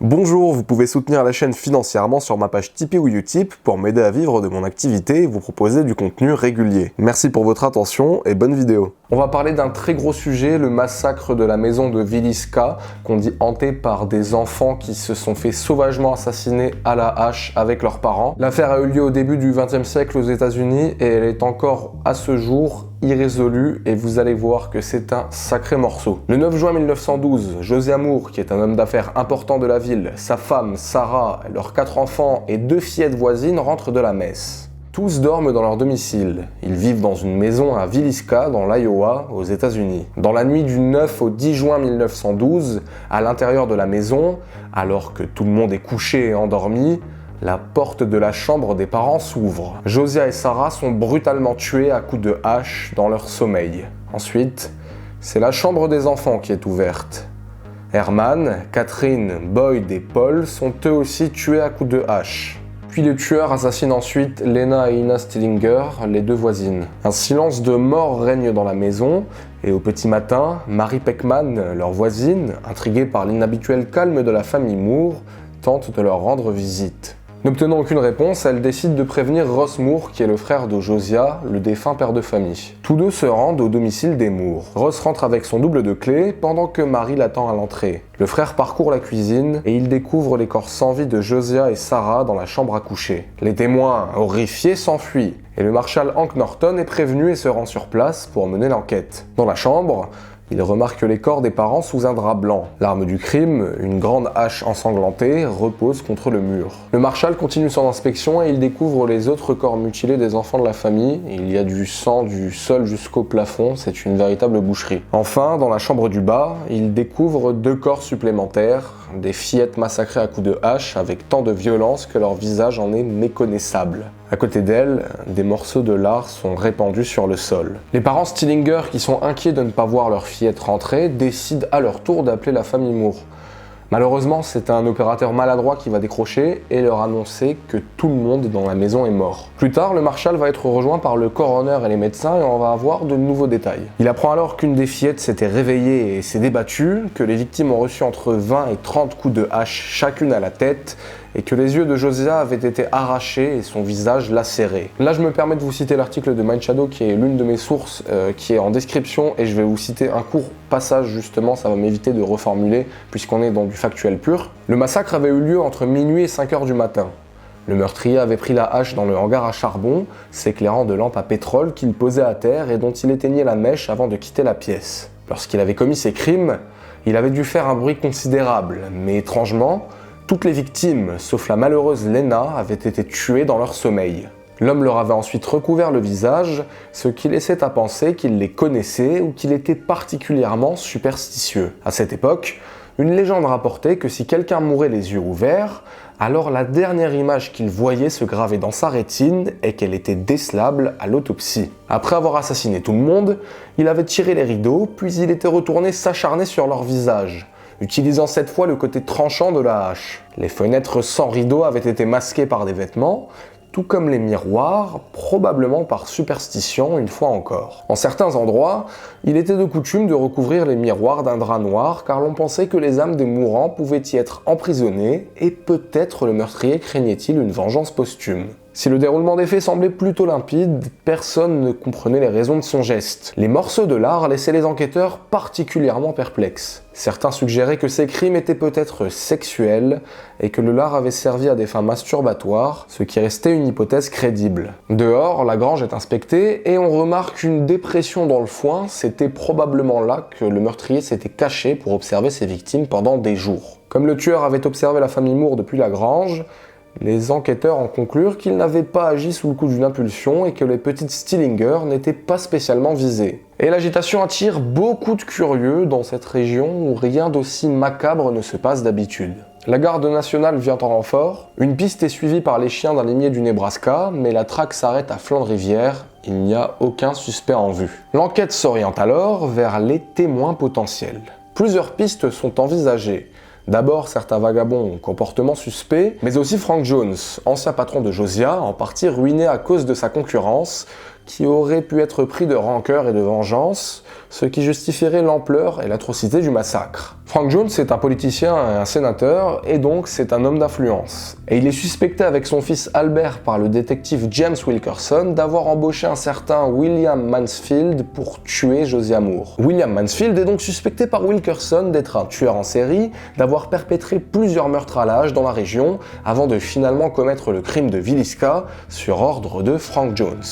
Bonjour, vous pouvez soutenir la chaîne financièrement sur ma page Tipeee ou Utip pour m'aider à vivre de mon activité et vous proposer du contenu régulier. Merci pour votre attention et bonne vidéo. On va parler d'un très gros sujet, le massacre de la maison de Villisca, qu'on dit hanté par des enfants qui se sont fait sauvagement assassiner à la hache avec leurs parents. L'affaire a eu lieu au début du XXe siècle aux États-Unis et elle est encore à ce jour irrésolue et vous allez voir que c'est un sacré morceau. Le 9 juin 1912, Josiah Moore, qui est un homme d'affaires important de la ville, sa femme Sarah, leurs 4 enfants et 2 fillettes voisines rentrent de la messe. Tous dorment dans leur domicile. Ils vivent dans une maison à Villisca, dans l'Iowa, aux États-Unis. Dans la nuit du 9 au 10 juin 1912, à l'intérieur de la maison, alors que tout le monde est couché et endormi, la porte de la chambre des parents s'ouvre. Josiah et Sarah sont brutalement tués à coups de hache dans leur sommeil. Ensuite, c'est la chambre des enfants qui est ouverte. Herman, Catherine, Boyd et Paul sont eux aussi tués à coups de hache. Puis le tueur assassine ensuite Lena et Ina Stillinger, les 2 voisines. Un silence de mort règne dans la maison, et au petit matin, Mary Peckman, leur voisine, intriguée par l'inhabituel calme de la famille Moore, tente de leur rendre visite. N'obtenant aucune réponse, elle décide de prévenir Ross Moore, qui est le frère de Josiah, le défunt père de famille. Tous deux se rendent au domicile des Moore. Ross rentre avec son double de clés, pendant que Mary l'attend à l'entrée. Le frère parcourt la cuisine, et il découvre les corps sans vie de Josiah et Sarah dans la chambre à coucher. Les témoins, horrifiés, s'enfuient, et le marshal Hank Norton est prévenu et se rend sur place pour mener l'enquête. Dans la chambre, il remarque les corps des parents sous un drap blanc. L'arme du crime, une grande hache ensanglantée, repose contre le mur. Le marshal continue son inspection et il découvre les autres corps mutilés des enfants de la famille. Il y a du sang du sol jusqu'au plafond, c'est une véritable boucherie. Enfin, dans la chambre du bas, il découvre 2 corps supplémentaires, des fillettes massacrées à coups de hache avec tant de violence que leur visage en est méconnaissable. À côté d'elles, des morceaux de lard sont répandus sur le sol. Les parents Stillinger, qui sont inquiets de ne pas voir leur fillette rentrer, décident à leur tour d'appeler la famille Moore. Malheureusement, c'est un opérateur maladroit qui va décrocher et leur annoncer que tout le monde dans la maison est mort. Plus tard, le marshal va être rejoint par le coroner et les médecins et on va avoir de nouveaux détails. Il apprend alors qu'une des fillettes s'était réveillée et s'est débattue, que les victimes ont reçu entre 20 et 30 coups de hache chacune à la tête, et que les yeux de Josiah avaient été arrachés et son visage lacéré. Là, je me permets de vous citer l'article de Mindshadow qui est l'une de mes sources qui est en description et je vais vous citer un court passage justement, ça va m'éviter de reformuler puisqu'on est dans du factuel pur. Le massacre avait eu lieu entre minuit et 5 heures du matin. Le meurtrier avait pris la hache dans le hangar à charbon, s'éclairant de lampes à pétrole qu'il posait à terre et dont il éteignait la mèche avant de quitter la pièce. Lorsqu'il avait commis ses crimes, il avait dû faire un bruit considérable, mais étrangement, toutes les victimes, sauf la malheureuse Lena, avaient été tuées dans leur sommeil. L'homme leur avait ensuite recouvert le visage, ce qui laissait à penser qu'il les connaissait ou qu'il était particulièrement superstitieux. À cette époque, une légende rapportait que si quelqu'un mourait les yeux ouverts, alors la dernière image qu'il voyait se graver dans sa rétine est qu'elle était décelable à l'autopsie. Après avoir assassiné tout le monde, il avait tiré les rideaux, puis il était retourné s'acharner sur leur visage, utilisant cette fois le côté tranchant de la hache. Les fenêtres sans rideaux avaient été masquées par des vêtements, tout comme les miroirs, probablement par superstition une fois encore. En certains endroits, il était de coutume de recouvrir les miroirs d'un drap noir car l'on pensait que les âmes des mourants pouvaient y être emprisonnées et peut-être le meurtrier craignait-il une vengeance posthume. Si le déroulement des faits semblait plutôt limpide, personne ne comprenait les raisons de son geste. Les morceaux de lard laissaient les enquêteurs particulièrement perplexes. Certains suggéraient que ces crimes étaient peut-être sexuels et que le lard avait servi à des fins masturbatoires, ce qui restait une hypothèse crédible. Dehors, la grange est inspectée et on remarque une dépression dans le foin. C'était probablement là que le meurtrier s'était caché pour observer ses victimes pendant des jours. Comme le tueur avait observé la famille Moore depuis la grange, les enquêteurs en conclurent qu'il n'avait pas agi sous le coup d'une impulsion et que les petites Stillinger n'étaient pas spécialement visées. Et l'agitation attire beaucoup de curieux dans cette région où rien d'aussi macabre ne se passe d'habitude. La garde nationale vient en renfort, une piste est suivie par les chiens d'un limier du Nebraska, mais la traque s'arrête à flanc de rivière, il n'y a aucun suspect en vue. L'enquête s'oriente alors vers les témoins potentiels. Plusieurs pistes sont envisagées. D'abord, certains vagabonds au comportement suspect, mais aussi Frank Jones, ancien patron de Josiah, en partie ruiné à cause de sa concurrence, qui aurait pu être pris de rancœur et de vengeance, ce qui justifierait l'ampleur et l'atrocité du massacre. Frank Jones est un politicien et un sénateur, et donc c'est un homme d'influence. Et il est suspecté avec son fils Albert par le détective James Wilkerson d'avoir embauché un certain William Mansfield pour tuer Josiah Moore. William Mansfield est donc suspecté par Wilkerson d'être un tueur en série, d'avoir perpétré plusieurs meurtres à la hache dans la région, avant de finalement commettre le crime de Villisca sur ordre de Frank Jones.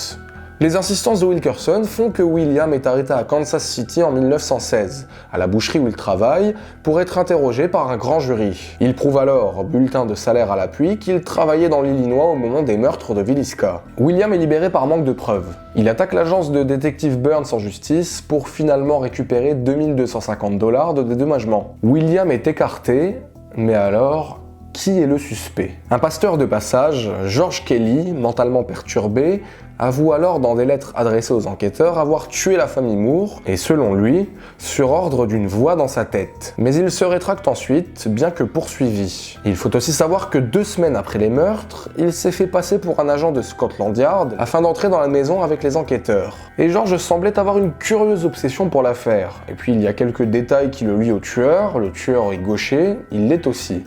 Les insistances de Wilkerson font que William est arrêté à Kansas City en 1916, à la boucherie où il travaille, pour être interrogé par un grand jury. Il prouve alors, bulletin de salaire à l'appui, qu'il travaillait dans l'Illinois au moment des meurtres de Villisca. William est libéré par manque de preuves. Il attaque l'agence de détective Burns en justice pour finalement récupérer 2250 $ de dédommagement. William est écarté, mais alors... qui est le suspect? Un pasteur de passage, George Kelly, mentalement perturbé, avoue alors dans des lettres adressées aux enquêteurs avoir tué la famille Moore, et selon lui, sur ordre d'une voix dans sa tête. Mais il se rétracte ensuite, bien que poursuivi. Il faut aussi savoir que 2 semaines après les meurtres, il s'est fait passer pour un agent de Scotland Yard afin d'entrer dans la maison avec les enquêteurs. Et George semblait avoir une curieuse obsession pour l'affaire. Et puis il y a quelques détails qui le lient au tueur, le tueur est gaucher, il l'est aussi.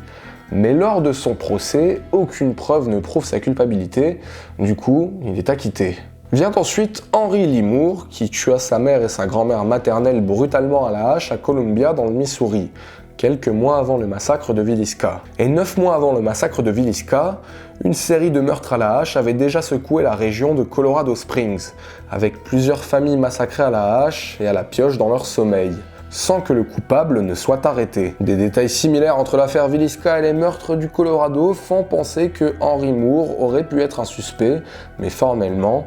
Mais lors de son procès, aucune preuve ne prouve sa culpabilité, du coup, il est acquitté. Vient ensuite Henry Lee Moore, qui tua sa mère et sa grand-mère maternelle brutalement à la hache à Columbia dans le Missouri, quelques mois avant le massacre de Villisca. Et 9 mois avant le massacre de Villisca, une série de meurtres à la hache avait déjà secoué la région de Colorado Springs, avec plusieurs familles massacrées à la hache et à la pioche dans leur sommeil, sans que le coupable ne soit arrêté. Des détails similaires entre l'affaire Villisca et les meurtres du Colorado font penser que Henry Moore aurait pu être un suspect, mais formellement,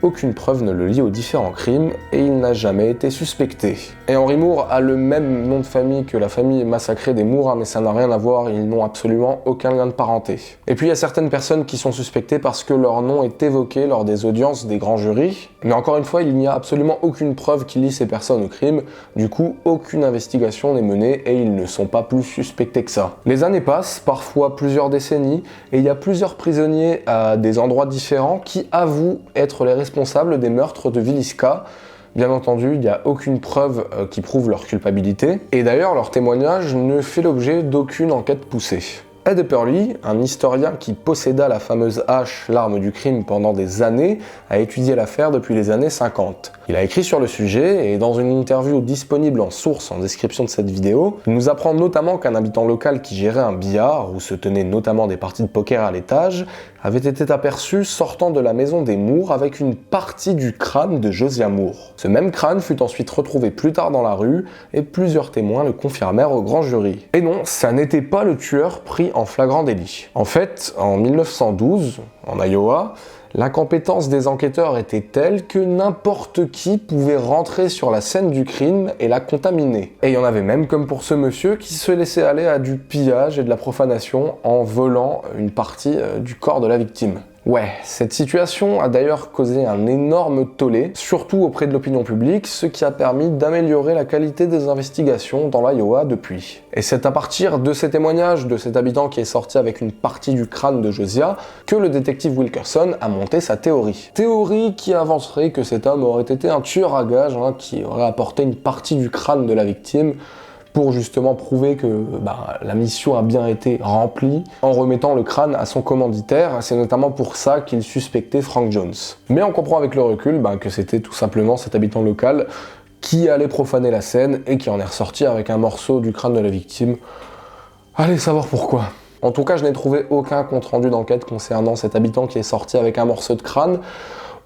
aucune preuve ne le lie aux différents crimes et il n'a jamais été suspecté. Et Henry Moore a le même nom de famille que la famille massacrée des Moore, mais ça n'a rien à voir, ils n'ont absolument aucun lien de parenté. Et puis il y a certaines personnes qui sont suspectées parce que leur nom est évoqué lors des audiences des grands jurys, mais encore une fois, il n'y a absolument aucune preuve qui lie ces personnes au crime, du coup aucune investigation n'est menée et ils ne sont pas plus suspectés que ça. Les années passent, parfois plusieurs décennies, et il y a plusieurs prisonniers à des endroits différents qui avouent être les responsables des meurtres de Villisca. Bien entendu, il n'y a aucune preuve qui prouve leur culpabilité, et d'ailleurs leur témoignage ne fait l'objet d'aucune enquête poussée. Ed Epperly, un historien qui posséda la fameuse hache, l'arme du crime, pendant des années, a étudié l'affaire depuis les années 50. Il a écrit sur le sujet et dans une interview disponible en source en description de cette vidéo, il nous apprend notamment qu'un habitant local qui gérait un billard, où se tenaient notamment des parties de poker à l'étage, avait été aperçu sortant de la maison des Moore avec une partie du crâne de Josiah Moore. Ce même crâne fut ensuite retrouvé plus tard dans la rue et plusieurs témoins le confirmèrent au grand jury. Et non, ça n'était pas le tueur pris en flagrant délit. En fait, en 1912, en Iowa, l'incompétence des enquêteurs était telle que n'importe qui pouvait rentrer sur la scène du crime et la contaminer. Et il y en avait même, comme pour ce monsieur, qui se laissait aller à du pillage et de la profanation en volant une partie du corps de la victime. Ouais, cette situation a d'ailleurs causé un énorme tollé, surtout auprès de l'opinion publique, ce qui a permis d'améliorer la qualité des investigations dans l'Iowa depuis. Et c'est à partir de ces témoignages de cet habitant qui est sorti avec une partie du crâne de Josiah que le détective Wilkerson a monté sa théorie. Théorie qui avancerait que cet homme aurait été un tueur à gages, qui aurait apporté une partie du crâne de la victime pour justement prouver que la mission a bien été remplie en remettant le crâne à son commanditaire. C'est notamment pour ça qu'il suspectait Frank Jones. Mais on comprend avec le recul que c'était tout simplement cet habitant local qui allait profaner la scène et qui en est ressorti avec un morceau du crâne de la victime. Allez savoir pourquoi. En tout cas, je n'ai trouvé aucun compte-rendu d'enquête concernant cet habitant qui est sorti avec un morceau de crâne.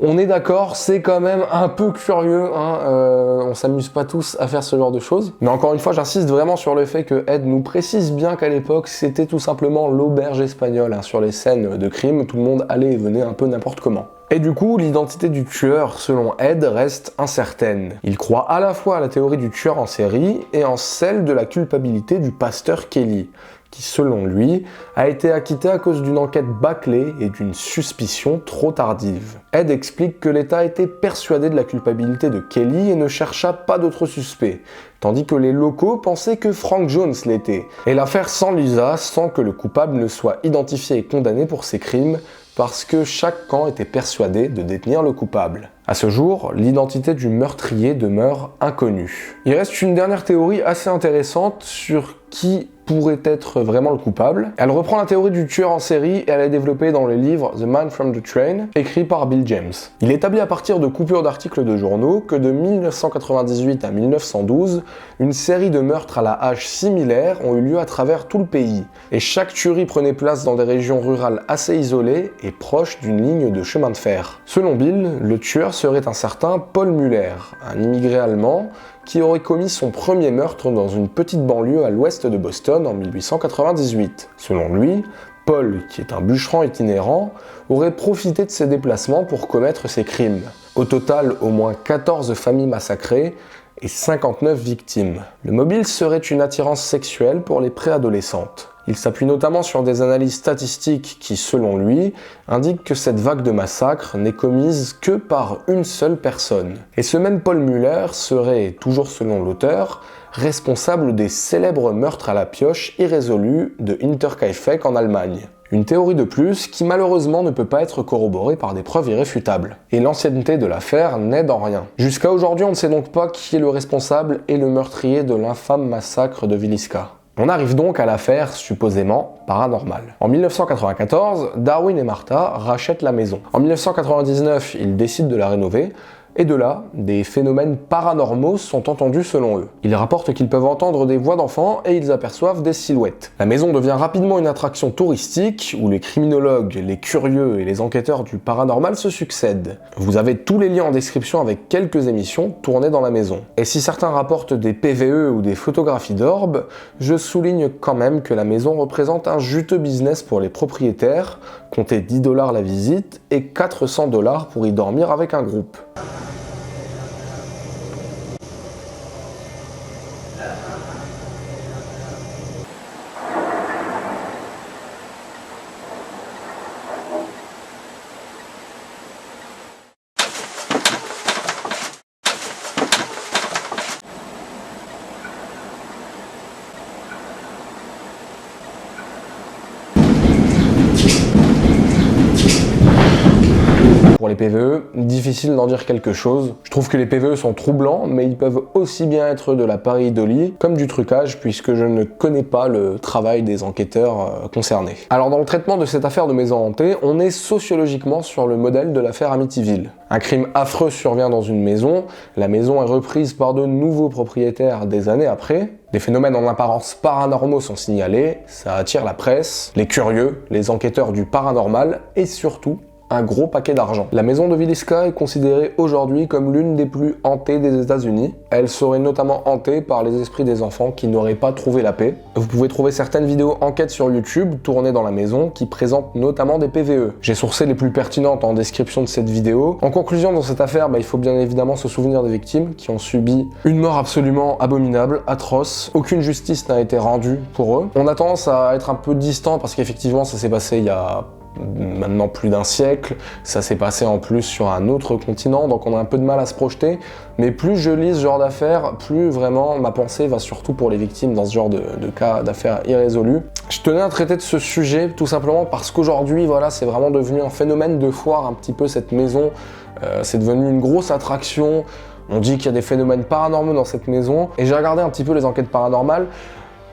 On est d'accord, c'est quand même un peu curieux, on s'amuse pas tous à faire ce genre de choses. Mais encore une fois, j'insiste vraiment sur le fait que Ed nous précise bien qu'à l'époque, c'était tout simplement l'auberge espagnole. Sur les scènes de crime, tout le monde allait et venait un peu n'importe comment. Et du coup, l'identité du tueur, selon Ed, reste incertaine. Il croit à la fois à la théorie du tueur en série et en celle de la culpabilité du pasteur Kelly, qui, selon lui, a été acquitté à cause d'une enquête bâclée et d'une suspicion trop tardive. Ed explique que l'État était persuadé de la culpabilité de Kelly et ne chercha pas d'autres suspects, tandis que les locaux pensaient que Frank Jones l'était. Et l'affaire s'enlisa sans que le coupable ne soit identifié et condamné pour ses crimes, parce que chaque camp était persuadé de détenir le coupable. À ce jour, l'identité du meurtrier demeure inconnue. Il reste une dernière théorie assez intéressante sur qui pourrait être vraiment le coupable. Elle reprend la théorie du tueur en série et elle est développée dans le livre The Man from the Train, écrit par Bill James. Il établit à partir de coupures d'articles de journaux que de 1998 à 1912, une série de meurtres à la hache similaires ont eu lieu à travers tout le pays. Et chaque tuerie prenait place dans des régions rurales assez isolées et proches d'une ligne de chemin de fer. Selon Bill, le tueur serait un certain Paul Müller, un immigré allemand qui aurait commis son premier meurtre dans une petite banlieue à l'ouest de Boston en 1898. Selon lui, Paul, qui est un bûcheron itinérant, aurait profité de ses déplacements pour commettre ses crimes. Au total, au moins 14 familles massacrées et 59 victimes. Le mobile serait une attirance sexuelle pour les préadolescentes. Il s'appuie notamment sur des analyses statistiques qui, selon lui, indiquent que cette vague de massacres n'est commise que par une seule personne. Et ce même Paul Müller serait, toujours selon l'auteur, responsable des célèbres meurtres à la pioche irrésolus de Hinterkaifeck en Allemagne. Une théorie de plus qui malheureusement ne peut pas être corroborée par des preuves irréfutables. Et l'ancienneté de l'affaire n'aide en rien. Jusqu'à aujourd'hui, on ne sait donc pas qui est le responsable et le meurtrier de l'infâme massacre de Villisca. On arrive donc à l'affaire supposément paranormale. En 1994, Darwin et Martha rachètent la maison. En 1999, ils décident de la rénover. Et de là, des phénomènes paranormaux sont entendus selon eux. Ils rapportent qu'ils peuvent entendre des voix d'enfants et ils aperçoivent des silhouettes. La maison devient rapidement une attraction touristique où les criminologues, les curieux et les enquêteurs du paranormal se succèdent. Vous avez tous les liens en description avec quelques émissions tournées dans la maison. Et si certains rapportent des PVE ou des photographies d'orbes, je souligne quand même que la maison représente un juteux business pour les propriétaires, comptez 10 $ la visite et 400 $ pour y dormir avec un groupe. Pour les PVE, difficile d'en dire quelque chose. Je trouve que les PVE sont troublants, mais ils peuvent aussi bien être de la pareidolie comme du trucage, puisque je ne connais pas le travail des enquêteurs concernés. Alors dans le traitement de cette affaire de maison hantée, on est sociologiquement sur le modèle de l'affaire Amityville. Un crime affreux survient dans une maison, la maison est reprise par de nouveaux propriétaires des années après, des phénomènes en apparence paranormaux sont signalés, ça attire la presse, les curieux, les enquêteurs du paranormal et surtout un gros paquet d'argent. La maison de Villisca est considérée aujourd'hui comme l'une des plus hantées des États-Unis. Elle serait notamment hantée par les esprits des enfants qui n'auraient pas trouvé la paix. Vous pouvez trouver certaines vidéos enquêtes sur YouTube tournées dans la maison qui présentent notamment des PVE. J'ai sourcé les plus pertinentes en description de cette vidéo. En conclusion, dans cette affaire, il faut bien évidemment se souvenir des victimes qui ont subi une mort absolument abominable, atroce. Aucune justice n'a été rendue pour eux. On a tendance à être un peu distant parce qu'effectivement ça s'est passé il y a maintenant plus d'un siècle, ça s'est passé en plus sur un autre continent, donc on a un peu de mal à se projeter, mais plus je lis ce genre d'affaires, plus vraiment ma pensée va surtout pour les victimes dans ce genre de cas d'affaires irrésolues. Je tenais à traiter de ce sujet tout simplement parce qu'aujourd'hui, voilà, c'est vraiment devenu un phénomène de foire un petit peu cette maison, c'est devenu une grosse attraction, on dit qu'il y a des phénomènes paranormaux dans cette maison, et j'ai regardé un petit peu les enquêtes paranormales.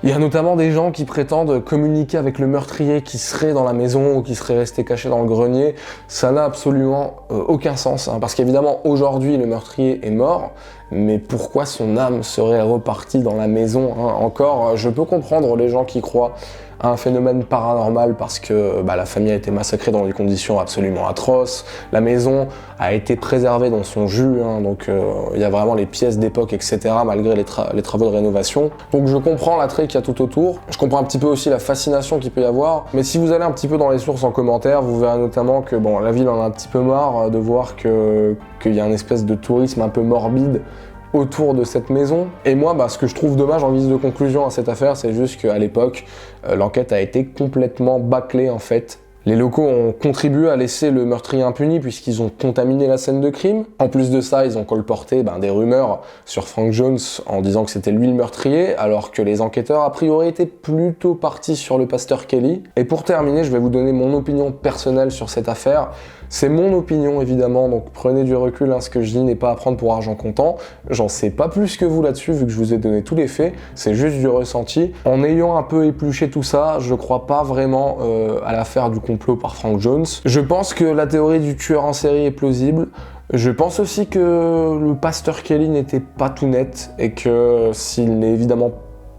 Il y a notamment des gens qui prétendent communiquer avec le meurtrier qui serait dans la maison ou qui serait resté caché dans le grenier. Ça n'a absolument aucun sens, parce qu'évidemment aujourd'hui le meurtrier est mort, mais pourquoi son âme serait repartie dans la maison encore, je peux comprendre les gens qui croient à un phénomène paranormal parce que la famille a été massacrée dans des conditions absolument atroces, la maison a été préservée dans son jus, donc il y a vraiment les pièces d'époque, etc., malgré les travaux de rénovation. Donc je comprends l'attrait qu'il y a tout autour, je comprends un petit peu aussi la fascination qu'il peut y avoir, mais si vous allez un petit peu dans les sources en commentaire, vous verrez notamment que la ville en a un petit peu marre de voir qu'il y a une espèce de tourisme un peu morbide autour de cette maison. Et moi, ce que je trouve dommage en guise de conclusion à cette affaire, c'est juste qu'à l'époque, l'enquête a été complètement bâclée en fait. Les locaux ont contribué à laisser le meurtrier impuni puisqu'ils ont contaminé la scène de crime. En plus de ça, ils ont colporté des rumeurs sur Frank Jones en disant que c'était lui le meurtrier, alors que les enquêteurs a priori étaient plutôt partis sur le pasteur Kelly. Et pour terminer, je vais vous donner mon opinion personnelle sur cette affaire. C'est mon opinion évidemment, donc prenez du recul, ce que je dis n'est pas à prendre pour argent comptant. J'en sais pas plus que vous là-dessus vu que je vous ai donné tous les faits, c'est juste du ressenti. En ayant un peu épluché tout ça, je crois pas vraiment à l'affaire du complot par Frank Jones. Je pense que la théorie du tueur en série est plausible. Je pense aussi que le pasteur Kelly n'était pas tout net et que s'il n'est évidemment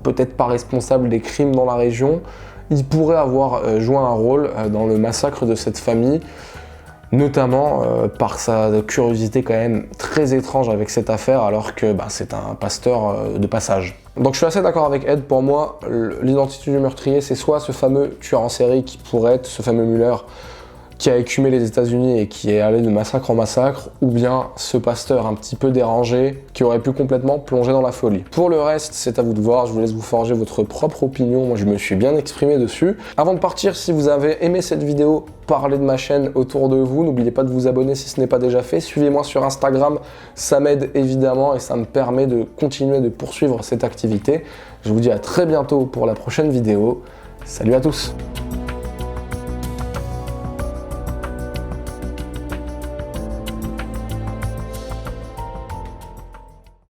peut-être pas responsable des crimes dans la région, il pourrait avoir joué un rôle dans le massacre de cette famille, notamment par sa curiosité quand même très étrange avec cette affaire alors que c'est un pasteur de passage. Donc je suis assez d'accord avec Ed, pour moi l'identité du meurtrier c'est soit ce fameux tueur en série qui pourrait être ce fameux Muller qui a écumé les États-Unis et qui est allé de massacre en massacre, ou bien ce pasteur un petit peu dérangé qui aurait pu complètement plonger dans la folie. Pour le reste, c'est à vous de voir, je vous laisse vous forger votre propre opinion, moi je me suis bien exprimé dessus. Avant de partir, si vous avez aimé cette vidéo, parlez de ma chaîne autour de vous, n'oubliez pas de vous abonner si ce n'est pas déjà fait, suivez-moi sur Instagram, ça m'aide évidemment et ça me permet de continuer de poursuivre cette activité. Je vous dis à très bientôt pour la prochaine vidéo, salut à tous!